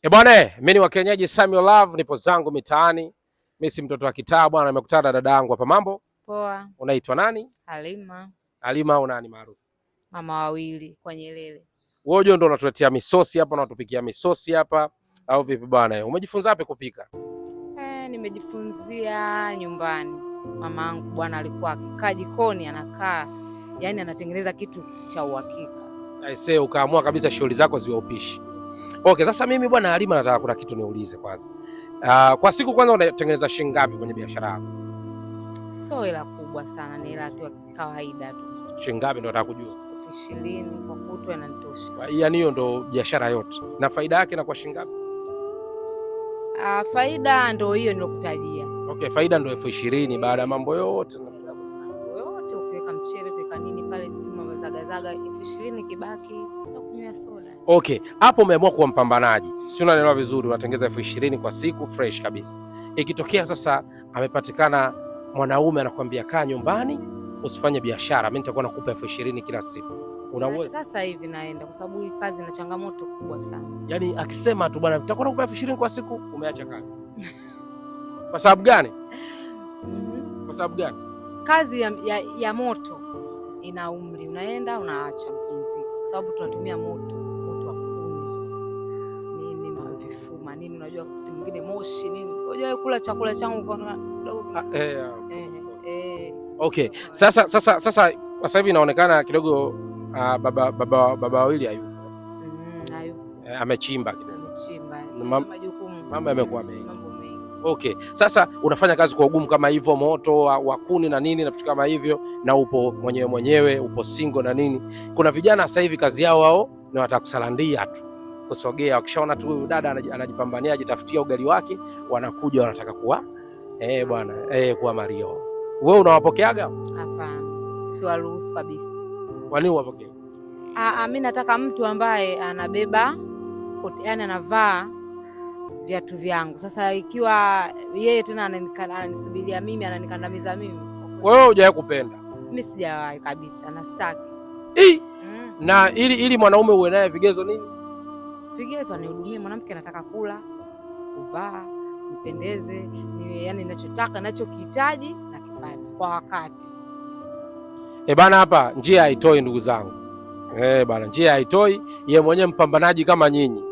Bwana, mimi ni wa kienyeji Samuel Love, nipo zangu mitaani. Mimi si mtoto wa kitaa bwana, nimekutana na dada yangu hapa. Mambo? Poa. Unaitwa nani? Halima. Halima au nani maarufu? Mama wawili kwa Nyerere. Wewe ndio unatuletea misosi hapa na unatupikia misosi hapa au vipi bwana? Umejifunza wapi kupika? Nimejifunzia nyumbani. Mama yangu bwana alikuwa akikaa jikoni anakaa, yani anatengeneza kitu cha uhakika. Aisee, ukaamua kabisa shughuli zako ziwe upishi. Okay, sasa mimi bwana Halima nataka kuna kitu niulize kwanza. Kwa siku kwanza unatengeneza shilingi ngapi kwenye biashara yako? Sio hela kubwa sana, ni hela tu kawaida tu. Shilingi ngapi ndio nataka kujua? 20,000 kwa kutwa inanitosha. Yaani hiyo ndio biashara yote. Na faida yake inakuwa shilingi ngapi? Faida ndio hiyo nilokutajia. Okay, faida ndio 20,000 baada ya mambo yote. Yote ukiweka mchele, ukiweka nini pale sima zagazaga 20,000 kibaki kunywa soda. Okay, hapo umeamua kuwa mpambanaji. Si unaelewa vizuri, unatengeza 20,000 kwa siku fresh kabisa. Ikitokea sasa amepatikana mwanaume anakuambia kaa nyumbani usifanye biashara, mimi nitakuwa nakupa 20,000 kila siku. Unaweza? Sasa hivi naenda kwa sababu hii kazi ina changamoto kubwa sana. Yaani akisema tu bwana nitakuwa nakupa 20,000 kwa siku, umeacha kazi. Kwa sababu gani? Kwa sababu gani? Kazi ya moto ina umri, unaenda unaacha mpumzika kwa sababu tunatumia moto wa kuni nini mavifuma nini, unajua kitu kingine moshi nini, unajua kula chakula changu kwa kidogo. Okay, sasa hivi inaonekana kidogo baba wawili hayupo. Amechimba kidogo. Mambo yamekuwa mengi. Okay, sasa unafanya kazi kwa ugumu kama hivyo, moto wa kuni na nini na vitu kama hivyo, na upo mwenyewe upo single na nini. Kuna vijana sasa hivi kazi yao wao ni watakusalandia tu, kusogea, wakishaona tu huyu dada anajipambania ajitafutia ugali wake, wanakuja wanataka kuwa bwana kuwa Mario. Wewe unawapokeaga? Hapana, siwaruhusu kabisa. Kwa nini uwapokee? Mimi nataka mtu ambaye anabeba, yani anavaa viatu vyangu. Sasa ikiwa yeye tena ananisubiria mimi, ananikandamiza mimi. Kwa hiyo hujawahi kupenda? Mimi sijawahi kabisa, na sitaki. Na ili mwanaume uwe naye vigezo nini? Vigezo anihudumie. Mwanamke anataka kula, kuvaa, nipendeze, yani ninachotaka, ninachokihitaji na kipata kwa wakati. Bana, hapa njia haitoi ndugu zangu. Bana, njia haitoi. Yeye mwenyewe mpambanaji kama nyinyi.